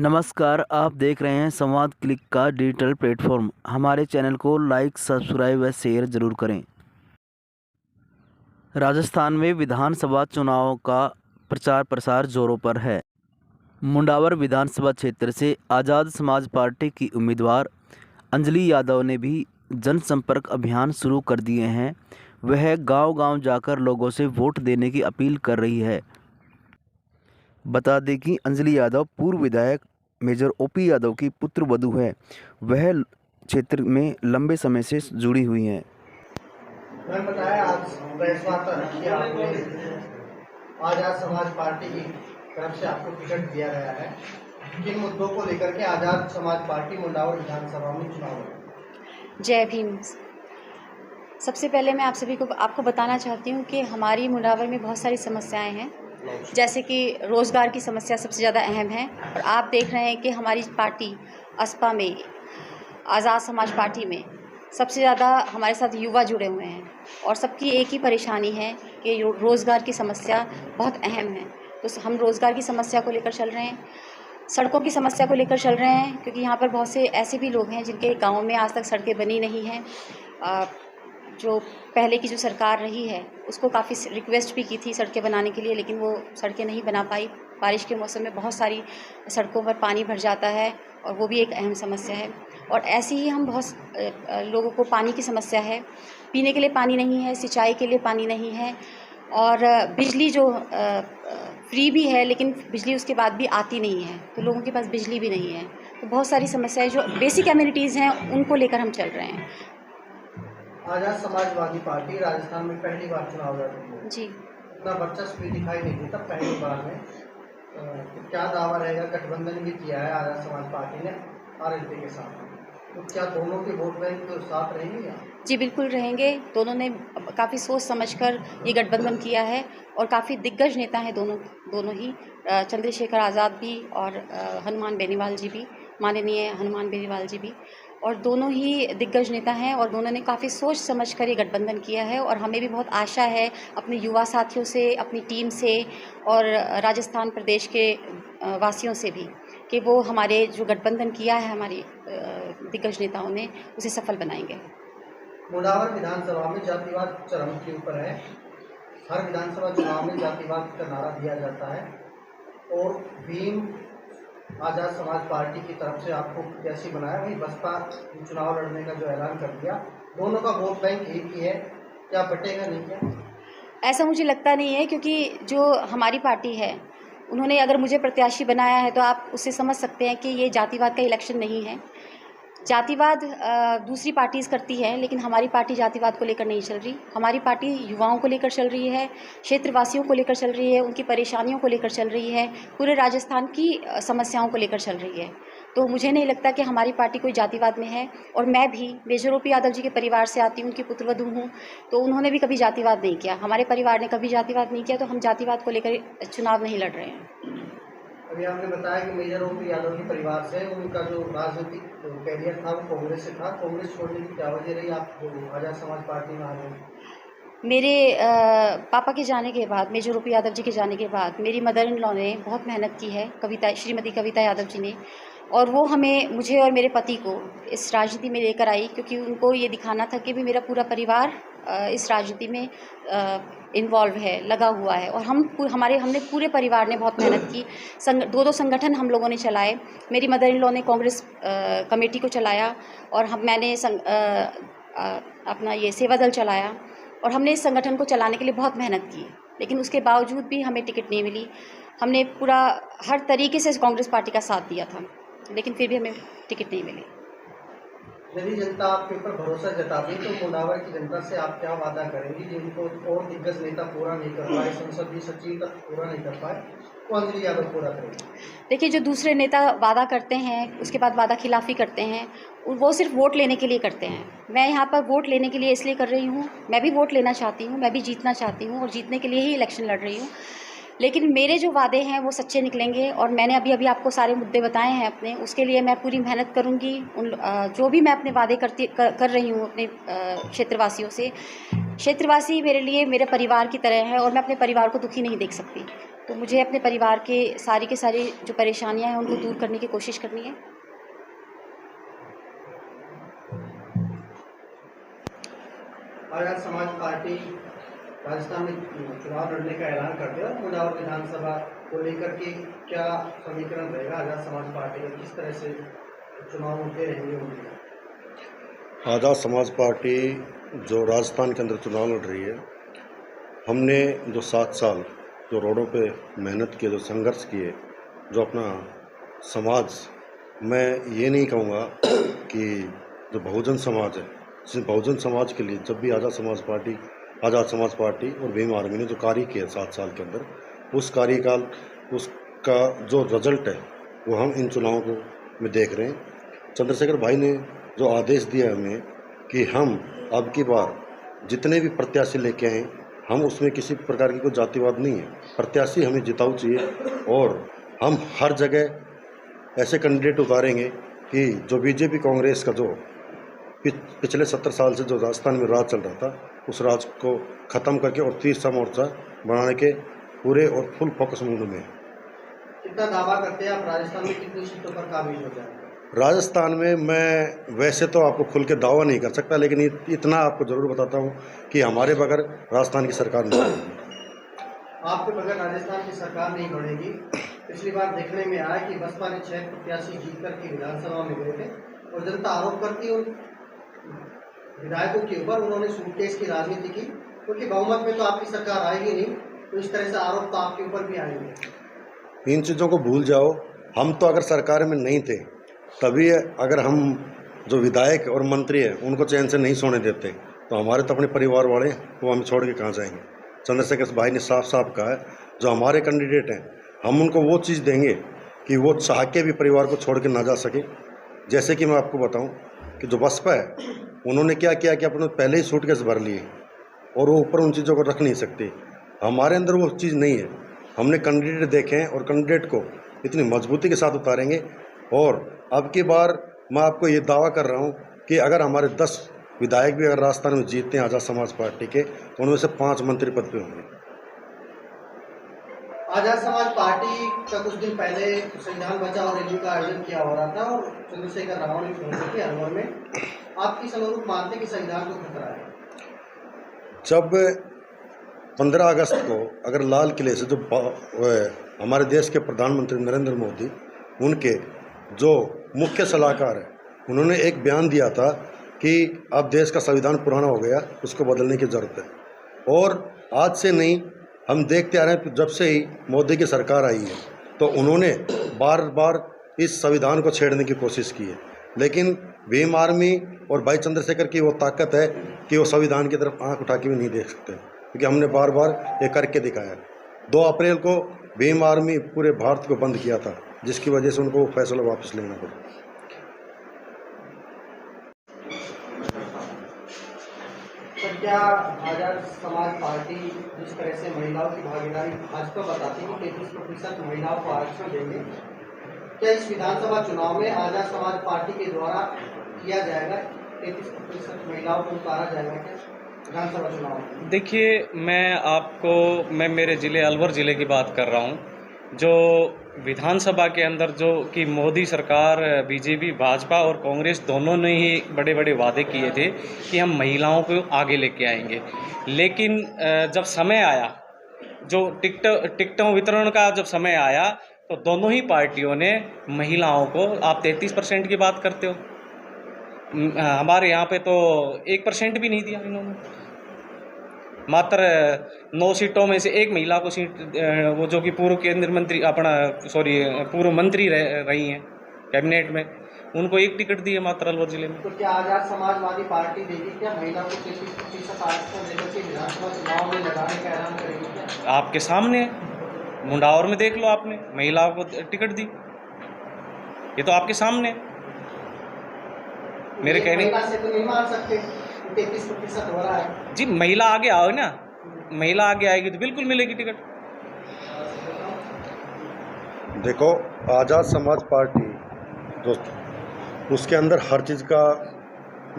नमस्कार, आप देख रहे हैं संवाद क्लिक का डिजिटल प्लेटफॉर्म। हमारे चैनल को लाइक, सब्सक्राइब व शेयर ज़रूर करें। राजस्थान में विधानसभा चुनाव का प्रचार प्रसार जोरों पर है। मुंडावर विधानसभा क्षेत्र से आज़ाद समाज पार्टी की उम्मीदवार अंजलि यादव ने भी जनसंपर्क अभियान शुरू कर दिए हैं। वह गांव-गांव जाकर लोगों से वोट देने की अपील कर रही है। बता दें कि अंजलि यादव पूर्व विधायक मेजर ओपी यादव की पुत्र वधू है। वह क्षेत्र में लंबे समय से जुड़ी हुई हैं। मैंने बताया आज प्रेस वार्ता रखी आपने। आज़ाद समाज पार्टी की तरफ से आपको टिकट दिया गया है। किन मुद्दों को लेकर के आज़ाद समाज पार्टी मुंडावर विधानसभा में चुनाव है? जय भीम। सबसे पहले मैं आप सभी को आपको बताना चाहती हूँ कि हमारी मुंडावर में बहुत सारी समस्याएं हैं, जैसे कि रोज़गार की समस्या सबसे ज़्यादा अहम है। और आप देख रहे हैं कि हमारी पार्टी असपा में, आज़ाद समाज पार्टी में सबसे ज़्यादा हमारे साथ युवा जुड़े हुए हैं और सबकी एक ही परेशानी है कि रोज़गार की समस्या बहुत अहम है। तो हम रोज़गार की समस्या को लेकर चल रहे हैं, सड़कों की समस्या को लेकर चल रहे हैं, क्योंकि यहाँ पर बहुत से ऐसे भी लोग हैं जिनके गाँव में आज तक सड़कें बनी नहीं हैं। जो पहले की जो सरकार रही है उसको काफ़ी रिक्वेस्ट भी की थी सड़कें बनाने के लिए, लेकिन वो सड़कें नहीं बना पाई। बारिश के मौसम में बहुत सारी सड़कों पर पानी भर जाता है और वो भी एक अहम समस्या है। और ऐसे ही हम बहुत लोगों को पानी की समस्या है, पीने के लिए पानी नहीं है, सिंचाई के लिए पानी नहीं है, और बिजली जो फ्री भी है लेकिन बिजली उसके बाद भी आती नहीं है, तो लोगों के पास बिजली भी नहीं है। तो बहुत सारी समस्याएं जो बेसिक एमिनिटीज़ हैं उनको लेकर हम चल रहे हैं। आज़ाद समाजवादी पार्टी राजस्थान में पहली बार चुनाव लड़ रही है जी, इतना वर्चस्व भी दिखाई नहीं देता पहली बार में। तो क्या दावा रहेगा? गठबंधन भी किया है आज़ाद समाज पार्टी ने आरएलपी के साथ, तो क्या दोनों के वोट बैंक तो साथ रहेंगे या? जी बिल्कुल रहेंगे। दोनों ने काफ़ी सोच समझकर ये गठबंधन किया है और काफ़ी दिग्गज नेता हैं दोनों ही, चंद्रशेखर आज़ाद भी और हनुमान बेनीवाल जी भी, माननीय हनुमान बेनीवाल जी भी, और दोनों ही दिग्गज नेता हैं और दोनों ने काफ़ी सोच समझकर ये गठबंधन किया है। और हमें भी बहुत आशा है अपने युवा साथियों से, अपनी टीम से और राजस्थान प्रदेश के वासियों से भी, कि वो हमारे जो गठबंधन किया है हमारी दिग्गज नेताओं ने, उसे सफल बनाएंगे। मुंडावर विधानसभा में जातिवाद चरम के ऊपर है। हर विधानसभा चुनाव में जातिवाद का नारा दिया जाता है और भीम आज़ाद समाज पार्टी की तरफ से आपको प्रत्याशी बनाया, वही बसपा चुनाव लड़ने का जो ऐलान कर दिया। दोनों का वोट बैंक एक ही है, क्या बटेगा नहीं क्या? ऐसा मुझे लगता नहीं है, क्योंकि जो हमारी पार्टी है उन्होंने अगर मुझे प्रत्याशी बनाया है तो आप उससे समझ सकते हैं कि ये जातिवाद का इलेक्शन नहीं है। जातिवाद दूसरी पार्टीज़ करती है, लेकिन हमारी पार्टी जातिवाद को लेकर नहीं चल रही। हमारी पार्टी युवाओं को लेकर चल रही है, क्षेत्रवासियों को लेकर चल रही है, उनकी परेशानियों को लेकर चल रही है, पूरे राजस्थान की समस्याओं को लेकर चल रही है। तो मुझे नहीं लगता कि हमारी पार्टी कोई जातिवाद में है। और मैं भी मेजर ओपी यादव जी के परिवार से आती हूँ, उनकी पुत्रवधू हूँ, तो उन्होंने भी कभी जातिवाद नहीं किया, हमारे परिवार ने कभी जातिवाद नहीं किया, तो हम जातिवाद को लेकर चुनाव नहीं लड़ रहे हैं। अभी आपने बताया कि मेजर ओपी यादव के परिवार से, उनका जो राजनीतिक कैरियर था वो कांग्रेस से था। कांग्रेस छोड़ने की क्या वजह रही? आप आज़ाद समाज पार्टी में आ गए? मेरे पापा के जाने के बाद, मेजर ओपी यादव जी के जाने के बाद, मेरी मदर इन लॉ ने बहुत मेहनत की है, श्रीमती कविता यादव जी ने, और वो मुझे और मेरे पति को इस राजनीति में लेकर आई, क्योंकि उनको ये दिखाना था कि भी मेरा पूरा परिवार इस राजनीति में इन्वॉल्व है, लगा हुआ है। और हमने पूरे परिवार ने बहुत मेहनत की। दो संगठन हम लोगों ने चलाए। मेरी मदर इन लॉ ने कांग्रेस कमेटी को चलाया और मैंने अपना ये सेवा दल चलाया, और हमने इस संगठन को चलाने के लिए बहुत मेहनत की, लेकिन उसके बावजूद भी हमें टिकट नहीं मिली। हमने पूरा हर तरीके से कांग्रेस पार्टी का साथ दिया था, लेकिन फिर भी हमें टिकट नहीं मिली। यदि जनता आपके ऊपर भरोसा जताती तो मुंडावर की जनता से आप क्या वादा करेंगी जिनको और दिग्गज नेता पूरा नहीं कर पाए, संसदीय सचिव तक पूरा नहीं कर पाए, तो अंजलि यादव पूरा करेंगे? देखिए, जो दूसरे नेता वादा करते हैं उसके बाद वादा खिलाफ़ी करते हैं, वो सिर्फ वोट लेने के लिए करते हैं। मैं यहाँ पर वोट लेने के लिए इसलिए कर रही हूँ, मैं भी वोट लेना चाहती हूँ, मैं भी जीतना चाहती हूँ और जीतने के लिए ही इलेक्शन लड़ रही हूँ। लेकिन मेरे जो वादे हैं वो सच्चे निकलेंगे, और मैंने अभी आपको सारे मुद्दे बताए हैं अपने, उसके लिए मैं पूरी मेहनत करूँगी। जो भी मैं अपने वादे कर रही हूँ अपने क्षेत्रवासियों से, क्षेत्रवासी मेरे लिए मेरे परिवार की तरह है और मैं अपने परिवार को दुखी नहीं देख सकती। तो मुझे अपने परिवार के सारी जो परेशानियां हैं उनको दूर करने की कोशिश करनी है। आजाद समाज पार्टी राजस्थान में चुनाव लड़ने का ऐलान करते हैं। मुंडावर विधानसभा को लेकर के क्या समीकरण रहेगा आजाद समाज पार्टी का, किस तरह से चुनाव होते रहेंगे उनके? आजाद समाज पार्टी जो राजस्थान के अंदर चुनाव लड़ रही है, हमने जो 7 साल जो रोडों पे मेहनत किए, जो संघर्ष किए, जो अपना समाज, मैं ये नहीं कहूँगा कि जो बहुजन समाज है, जिस बहुजन समाज के लिए जब भी आज़ाद समाज पार्टी और भीम आर्मी ने जो कार्य किया 7 साल के अंदर, उस कार्यकाल उसका जो रिजल्ट है वो हम इन चुनावों को में देख रहे हैं। चंद्रशेखर भाई ने जो आदेश दिया है हमें कि हम अब की बार जितने भी प्रत्याशी लेके आए, हम उसमें किसी प्रकार की कोई जातिवाद नहीं है, प्रत्याशी हमें जिताऊ चाहिए और हम हर जगह ऐसे कैंडिडेट उतारेंगे कि जो बीजेपी कांग्रेस का जो पिछले 70 साल से जो राजस्थान में राज चल रहा था, उस राज को ख़त्म करके और तीसरा मोर्चा बनाने के पूरे और फुल फोकस मूड में। कितना दावा करते हैं आप राजस्थान में कितनी सीटों पर काबिज हो जाएंगे? राजस्थान में मैं वैसे तो आपको खुल के दावा नहीं कर सकता, लेकिन इतना आपको ज़रूर बताता हूँ कि हमारे बगैर राजस्थान की सरकार नहीं बनेगी। आपके बगैर राजस्थान की सरकार नहीं बनेगी। पिछली बार देखने में आया कि बसपा ने 6 प्रत्याशी जीत करके विधानसभा में गए थे और जनता आरोप करती उन विधायकों के ऊपर उन्होंने सूटकेस की राजनीति की, क्योंकि बहुमत में तो आपकी सरकार आएगी नहीं, तो इस तरह से आरोप तो आपके ऊपर भी आएंगे। इन चीज़ों को भूल जाओ। हम तो अगर सरकार में नहीं थे तभी अगर हम जो विधायक और मंत्री हैं उनको चैन से नहीं सोने देते, तो हमारे तो अपने परिवार वाले वो हमें छोड़ के कहाँ जाएंगे। चंद्रशेखर भाई ने साफ साफ कहा है, जो हमारे कैंडिडेट हैं हम उनको वो चीज़ देंगे कि वो चाह के भी परिवार को छोड़ के ना जा सके। जैसे कि मैं आपको बताऊं कि जो बसपा है उन्होंने क्या किया कि अपने पहले ही सूटकेस भर लिए और वो ऊपर उन चीज़ों को रख नहीं सकते। हमारे अंदर वो चीज़ नहीं है। हमने कैंडिडेट देखे हैं और कैंडिडेट को इतनी मजबूती के साथ उतारेंगे। और अब की बार मैं आपको ये दावा कर रहा हूँ कि अगर हमारे 10 विधायक भी अगर राजस्थान में जीतते हैं आज़ाद समाज पार्टी के, तो उनमें से 5 मंत्री पद पे होंगे। आजाद समाज पार्टी का कुछ दिन पहले संविधान बचाओ रैली का आयोजन किया हो रहा था और चंद्रशेखर राव ने फोन करके अलवर में आपकी समरूप मानते कि संविधान को खतरा है? जब 15 अगस्त को अगर लाल किले से जो हमारे देश के प्रधानमंत्री नरेंद्र मोदी, उनके जो मुख्य सलाहकार है, उन्होंने एक बयान दिया था कि अब देश का संविधान पुराना हो गया, उसको बदलने की ज़रूरत है। और आज से नहीं, हम देखते आ रहे हैं जब से ही मोदी की सरकार आई है तो उन्होंने बार बार इस संविधान को छेड़ने की कोशिश की है, लेकिन भीम आर्मी और भाई चंद्रशेखर की वो ताकत है कि वो संविधान की तरफ आंख उठा के भी नहीं देख सकते, क्योंकि हमने बार बार ये करके दिखाया। 2 अप्रैल को भीम आर्मी पूरे भारत को बंद किया था, जिसकी वजह से उनको वो फैसला वापस लेना पड़ा। क्या आजाद समाज पार्टी जिस तरह से महिलाओं की भागीदारी भाजपा बताती है 33% महिलाओं को आरक्षण देंगे, क्या इस विधानसभा चुनाव में आजाद समाज पार्टी के द्वारा किया जाएगा? 33% महिलाओं को उतारा जाएगा क्या विधानसभा चुनाव में? देखिए, मैं मेरे ज़िले अलवर ज़िले की बात कर रहा हूँ। जो विधानसभा के अंदर जो कि मोदी सरकार, बीजेपी, भाजपा और कांग्रेस दोनों ने ही बड़े बड़े वादे किए थे कि हम महिलाओं को आगे लेके आएंगे, लेकिन जब समय आया, जो टिकटों वितरण का जब समय आया, तो दोनों ही पार्टियों ने महिलाओं को, आप 33% की बात करते हो, हमारे यहाँ पे तो 1% भी नहीं दिया इन्होंने। मात्र 9 सीटों में से 1 महिला को सीट, वो जो कि पूर्व मंत्री रही हैं कैबिनेट में, उनको 1 टिकट दी है मात्र अलवर जिले में। तो क्या आजाद समाजवादी पार्टी देगी क्या महिला को 33% आरक्षण देकर के विधानसभा चुनाव में लड़ाने का ऐलान करेगी क्या? आपके सामने मुंडावर में देख लो, आपने महिलाओं को टिकट दी, ये तो आपके सामने। मेरे कहने से तो नहीं मान सकते 33% हो रहा है जी, महिला आगे आओ ना, महिला आगे आएगी तो बिल्कुल मिलेगी टिकट। देखो, आज़ाद समाज पार्टी दोस्तों, उसके अंदर हर चीज़ का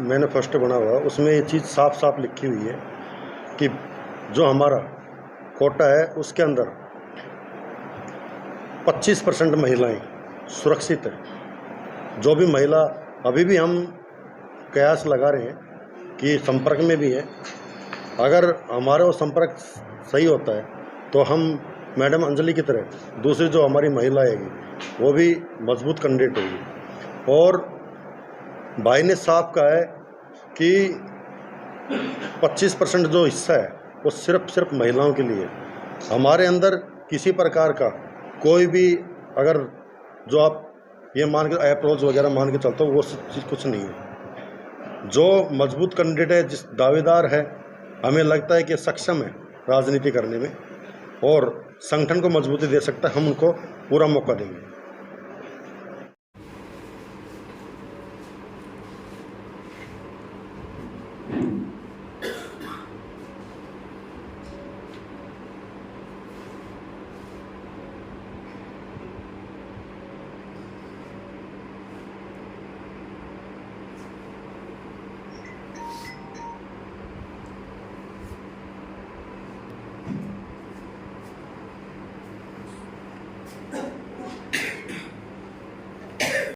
मैनिफेस्टो बना हुआ है। उसमें ये चीज़ साफ साफ लिखी हुई है कि जो हमारा कोटा है उसके अंदर 25% महिलाएं सुरक्षित है। जो भी महिला अभी भी हम कयास लगा रहे हैं कि संपर्क में भी है, अगर हमारा वो संपर्क सही होता है तो हम मैडम अंजलि की तरह दूसरी जो हमारी महिला आएगी वो भी मजबूत कैंडिडेट होगी। और भाई ने साफ कहा है कि 25% जो हिस्सा है वो सिर्फ महिलाओं के लिए। हमारे अंदर किसी प्रकार का कोई भी अगर जो आप ये मान के अप्रोच वगैरह मान के चलते हो वो चीज़ कुछ नहीं है। जो मजबूत कैंडिडेट है, जिस दावेदार है, हमें लगता है कि सक्षम है राजनीति करने में और संगठन को मजबूती दे सकता है, हम उनको पूरा मौका देंगे।